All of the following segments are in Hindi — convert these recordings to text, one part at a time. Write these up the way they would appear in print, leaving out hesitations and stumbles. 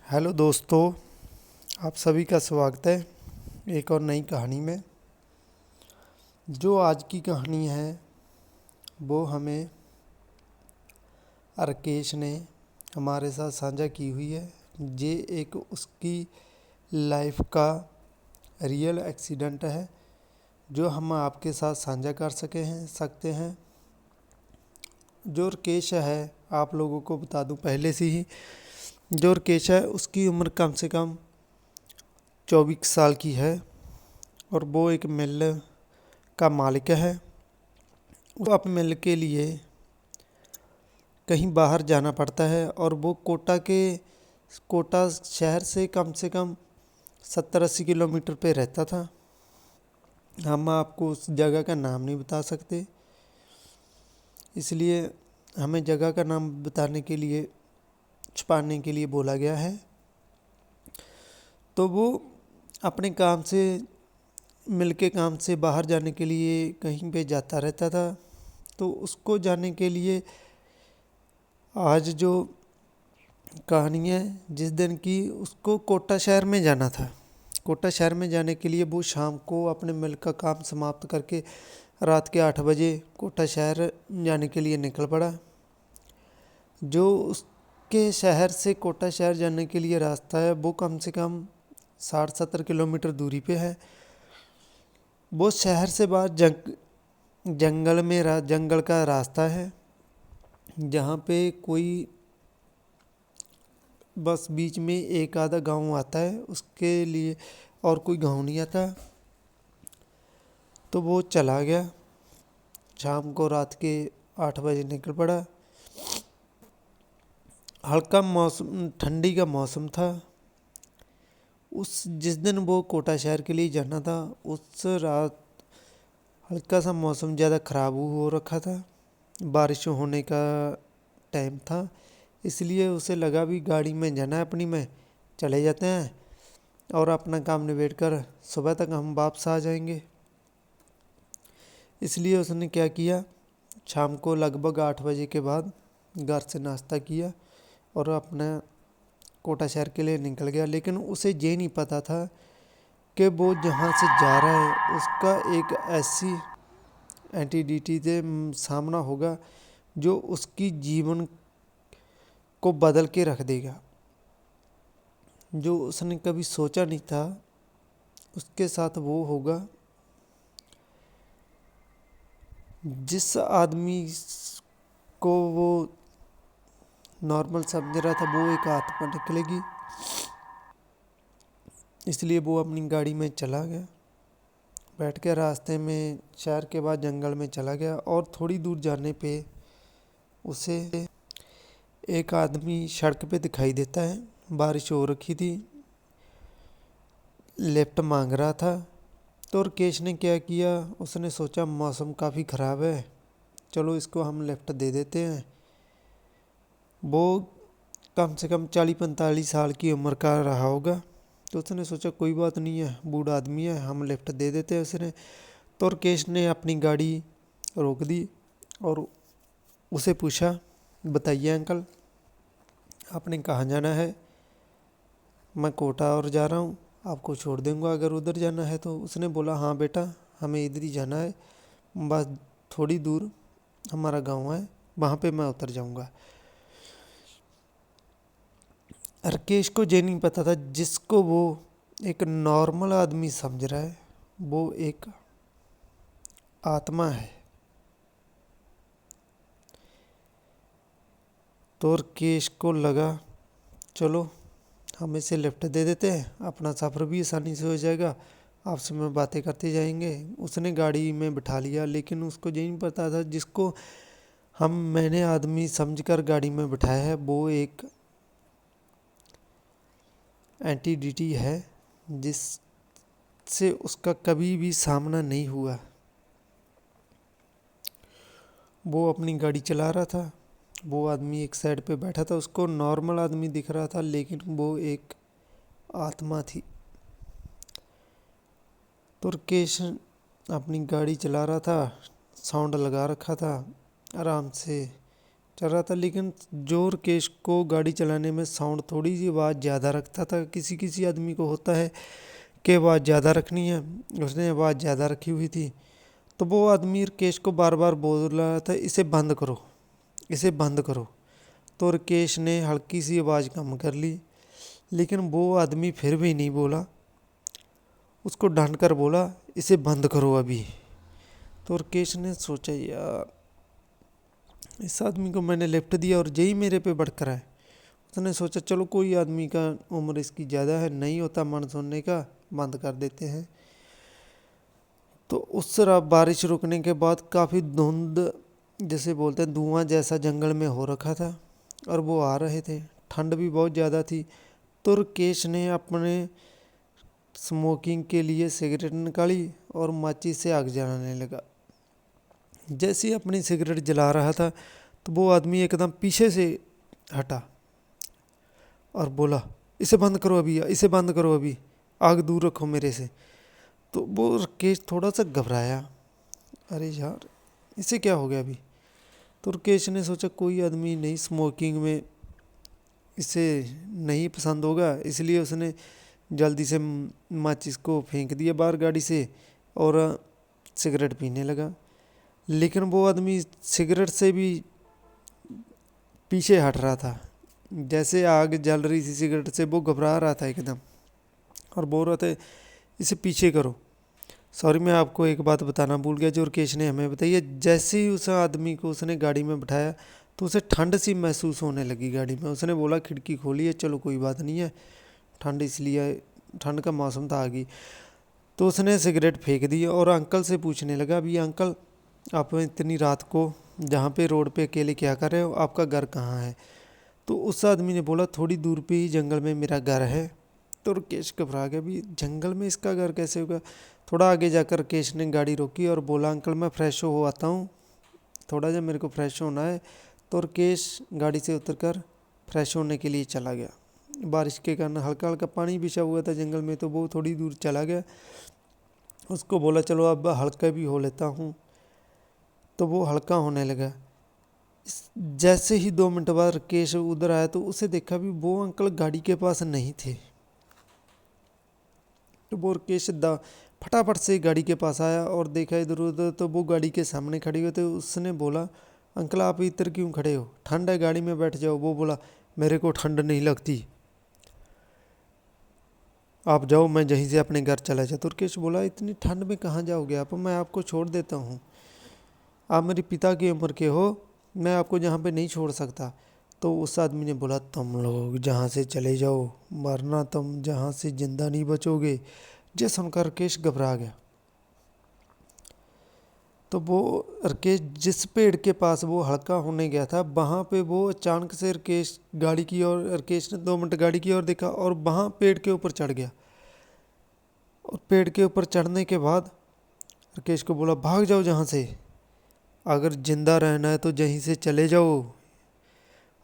हेलो दोस्तों, आप सभी का स्वागत है एक और नई कहानी में। जो आज की कहानी है वो हमें राकेश ने हमारे साथ साझा की हुई है। ये एक उसकी लाइफ का रियल एक्सीडेंट है जो हम आपके साथ साझा कर सकते हैं। जो राकेश है, आप लोगों को बता दूं पहले से ही, जो राकेश है उसकी उम्र कम से कम 24 साल की है और वो एक मिल का मालिक है। वो अपने मिल के लिए कहीं बाहर जाना पड़ता है और वो कोटा शहर से कम 70-80 किलोमीटर पे रहता था। हम आपको उस जगह का नाम नहीं बता सकते, इसलिए हमें जगह का नाम बताने के लिए, छुपाने के लिए बोला गया है। तो वो अपने काम से, मिल के काम से बाहर जाने के लिए कहीं पे जाता रहता था। तो उसको जाने के लिए आज जो कहानी है, जिस दिन की उसको कोटा शहर में जाना था। कोटा शहर में जाने के लिए वो शाम को अपने मिल का काम समाप्त करके रात के 8 बजे कोटा शहर जाने के लिए निकल पड़ा। जो उसके शहर से कोटा शहर जाने के लिए रास्ता है वो कम से कम 60-70 किलोमीटर दूरी पे है। वो शहर से बाहर जंगल का रास्ता है, जहाँ पे कोई बस बीच में एक आधा गांव आता है, उसके लिए और कोई गांव नहीं आता। तो वो चला गया, शाम को रात के 8 बजे निकल पड़ा। हल्का मौसम, ठंडी का मौसम था। जिस दिन वो कोटा शहर के लिए जाना था, उस रात हल्का सा मौसम ज़्यादा ख़राब हो रखा था, बारिश होने का टाइम था। इसलिए उसे लगा भी गाड़ी में जाना है अपनी में, चले जाते हैं और अपना काम निबेड़ कर सुबह तक हम वापस आ जाएंगे। इसलिए उसने क्या किया, शाम को लगभग 8 बजे के बाद घर से नाश्ता किया और अपना कोटा शहर के लिए निकल गया। लेकिन उसे ये नहीं पता था कि वो जहाँ से जा रहा है उसका एक ऐसी एंटिडिटी से सामना होगा जो उसकी जीवन को बदल के रख देगा। जो उसने कभी सोचा नहीं था उसके साथ वो होगा। जिस आदमी को वो नॉर्मल समझ रहा था, वो एक आत्मा निकलेगी। इसलिए वो अपनी गाड़ी में चला गया, बैठ के रास्ते में शहर के बाद जंगल में चला गया। और थोड़ी दूर जाने पे उसे एक आदमी सड़क पे दिखाई देता है। बारिश हो रखी थी, लिफ्ट मांग रहा था। तो राकेश ने क्या किया, उसने सोचा मौसम काफ़ी ख़राब है, चलो इसको हम लिफ्ट दे देते हैं। वो कम से कम 40-45 साल की उम्र का रहा होगा। तो उसने सोचा कोई बात नहीं है, बूढ़ा आदमी है, हम लिफ्ट दे देते हैं उसने। तो राकेश ने अपनी गाड़ी रोक दी और उसे पूछा, बताइए अंकल, आपने कहाँ जाना है? मैं कोटा और जा रहा हूँ, आपको छोड़ दूँगा अगर उधर जाना है तो। उसने बोला, हाँ बेटा, हमें इधर ही जाना है, बस थोड़ी दूर हमारा गांव है, वहाँ पे मैं उतर जाऊँगा। राकेश को ये नहीं पता था जिसको वो एक नॉर्मल आदमी समझ रहा है वो एक आत्मा है। तो राकेश को लगा चलो हम इसे लिफ्ट दे देते हैं, अपना सफ़र भी आसानी से हो जाएगा, आपसे में बातें करते जाएंगे। उसने गाड़ी में बिठा लिया, लेकिन उसको ये नहीं पता था जिसको मैंने आदमी समझकर गाड़ी में बिठाया है वो एक एंटिडिटी है जिससे उसका कभी भी सामना नहीं हुआ। वो अपनी गाड़ी चला रहा था, वो आदमी एक साइड पे बैठा था, उसको नॉर्मल आदमी दिख रहा था लेकिन वो एक आत्मा थी। तो राकेश अपनी गाड़ी चला रहा था, साउंड लगा रखा था, आराम से चल रहा था, लेकिन जो राकेश को गाड़ी चलाने में साउंड थोड़ी सी आवाज़ ज़्यादा रखता था। किसी किसी आदमी को होता है कि आवाज़ ज़्यादा रखनी है, उसने आवाज़ ज़्यादा रखी हुई थी। तो वो आदमी राकेश को बार बार बोल रहा था, इसे बंद करो, इसे बंद करो। तो राकेश ने हल्की सी आवाज़ कम कर ली, लेकिन वो आदमी फिर भी नहीं बोला। उसको डांट कर बोला, इसे बंद करो अभी। तो राकेश ने सोचा, यार इस आदमी को मैंने लिफ्ट दिया और यही मेरे पे भड़क रहा है। उसने सोचा चलो कोई आदमी का उम्र इसकी ज़्यादा है, नहीं होता मन सुनने का, बंद कर देते हैं। तो उस रात बारिश रुकने के बाद काफ़ी धुंध, जैसे बोलते हैं धुआं जैसा जंगल में हो रखा था, और वो आ रहे थे। ठंड भी बहुत ज़्यादा थी। तो राकेश ने अपने स्मोकिंग के लिए सिगरेट निकाली और माचिस से आग जलाने लगा। जैसे ही अपनी सिगरेट जला रहा था तो वो आदमी एकदम पीछे से हटा और बोला, इसे बंद करो अभी, इसे बंद करो अभी, आग दूर रखो मेरे से। तो वो राकेश थोड़ा सा घबराया, अरे यार इसे क्या हो गया अभी। तो राकेश ने सोचा कोई आदमी नहीं स्मोकिंग में इसे नहीं पसंद होगा, इसलिए उसने जल्दी से माचिस को फेंक दिया बाहर गाड़ी से और सिगरेट पीने लगा। लेकिन वो आदमी सिगरेट से भी पीछे हट रहा था। जैसे आग जल रही थी सिगरेट से, वो घबरा रहा था एकदम और बोल रहा था, इसे पीछे करो। सॉरी, मैं आपको एक बात बताना भूल गया जो राकेश ने हमें बताई है। जैसे ही उस आदमी को उसने गाड़ी में बिठाया तो उसे ठंड सी महसूस होने लगी गाड़ी में। उसने बोला खिड़की खोली है, चलो कोई बात नहीं है, ठंड इसलिए, ठंड का मौसम था, आ गई। तो उसने सिगरेट फेंक दी और अंकल से पूछने लगा, अभी अंकल आप इतनी रात को जहाँ पे रोड पे अकेले क्या कर रहे हो, आपका घर कहाँ है। तो उस आदमी ने बोला थोड़ी दूर पे ही जंगल में मेरा घर है। तो राकेश घबरा गया, भी जंगल में इसका घर कैसे होगा। थोड़ा आगे जाकर राकेश ने गाड़ी रोकी और बोला, अंकल मैं फ्रेश हो आता हूँ, थोड़ा सा मेरे को फ्रेश होना है। तो राकेश गाड़ी से उतरकर फ्रेश होने के लिए चला गया। बारिश के कारण हल्का हल्का पानी बिछा हुआ था जंगल में, तो वो थोड़ी दूर चला गया। उसको बोला चलो अब हल्का भी हो लेता हूँ। तो वो हल्का होने लगा। जैसे ही 2 मिनट बाद राकेश उधर आया तो उसे देखा भी वो अंकल गाड़ी के पास नहीं थे। तो वो राकेश फटाफट से गाड़ी के पास आया और देखा इधर उधर, तो वो गाड़ी के सामने खड़े हुए थे। उसने बोला, अंकल आप इधर क्यों खड़े हो, ठंड है, गाड़ी में बैठ जाओ। वो बोला, मेरे को ठंड नहीं लगती, आप जाओ, मैं यहीं से अपने घर चला जाता। तो राकेश बोला, इतनी ठंड में कहाँ जाओगे आप, मैं आपको छोड़ देता हूँ, आप मेरे पिता की उम्र के हो, मैं आपको जहाँ पे नहीं छोड़ सकता। तो उस आदमी ने बोला, तुम लोग जहाँ से चले जाओ, वरना तुम जहाँ से जिंदा नहीं बचोगे। ये सुनकर राकेश घबरा गया। तो वो राकेश जिस पेड़ के पास वो हल्का होने गया था, वहाँ पे वो अचानक से राकेश गाड़ी की ओर, राकेश ने 2 मिनट गाड़ी की ओर देखा और वहाँ पेड़ के ऊपर चढ़ गया। और पेड़ के ऊपर चढ़ने के बाद राकेश को बोला, भाग जाओ जहाँ से, अगर जिंदा रहना है तो यहीं से चले जाओ।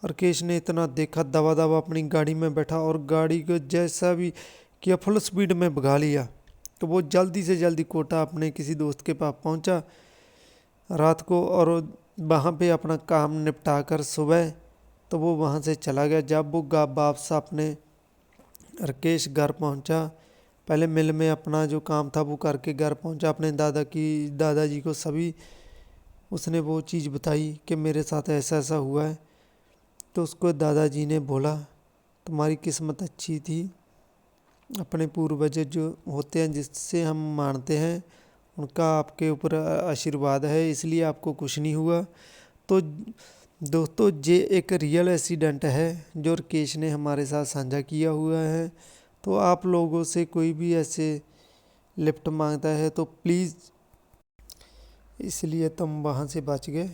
राकेश ने इतना देखा, दबा दबा अपनी गाड़ी में बैठा और गाड़ी को जैसा भी किया फुल स्पीड में भगा लिया। तो वो जल्दी से जल्दी कोटा अपने किसी दोस्त के पास पहुंचा रात को, और वहाँ पे अपना काम निपटा कर सुबह तो वो वहाँ से चला गया। जब वो वापस अपने राकेश घर पहुँचा, पहले मिल में अपना जो काम था वो करके घर पहुँचा, अपने दादाजी को सभी उसने वो चीज़ बताई कि मेरे साथ ऐसा ऐसा हुआ है। तो उसको दादाजी ने बोला, तुम्हारी किस्मत अच्छी थी, अपने पूर्वज जो होते हैं जिससे हम मानते हैं उनका आपके ऊपर आशीर्वाद है, इसलिए आपको कुछ नहीं हुआ। तो दोस्तों ये एक रियल एक्सीडेंट है जो राकेश ने हमारे साथ साझा किया हुआ है। तो आप लोगों से कोई भी ऐसे लिफ्ट मांगता है तो प्लीज़, इसलिए तुम वहाँ से बच गए।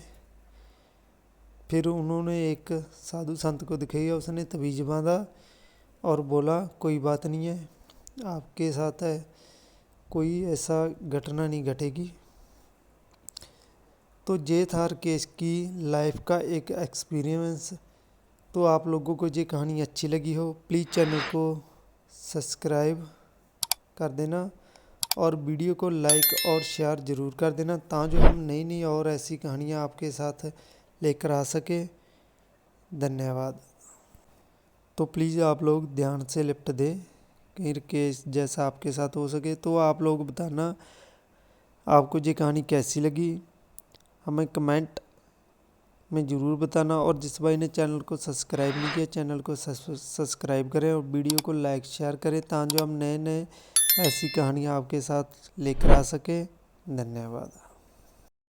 फिर उन्होंने एक साधु संत को दिखाया, उसने तबीज बांधा और बोला कोई बात नहीं है, आपके साथ है कोई ऐसा घटना नहीं घटेगी। तो ये था राकेश की लाइफ का एक एक्सपीरियंस। तो आप लोगों को ये कहानी अच्छी लगी हो, प्लीज़ चैनल को सब्सक्राइब कर देना और वीडियो को लाइक और शेयर ज़रूर कर देना, ताकि हम नई नई और ऐसी कहानियाँ आपके साथ लेकर आ सके। धन्यवाद। तो प्लीज़ आप लोग ध्यान से लिफ्ट दें, कहीं केस जैसा आपके साथ हो सके। तो आप लोग बताना आपको ये कहानी कैसी लगी, हमें कमेंट में ज़रूर बताना। और जिस भाई ने चैनल को सब्सक्राइब नहीं किया, चैनल को सब्सक्राइब करें और वीडियो को लाइक शेयर करें, ताकि हम नए नए ऐसी कहानियाँ आपके साथ लेकर आ सकें। धन्यवाद।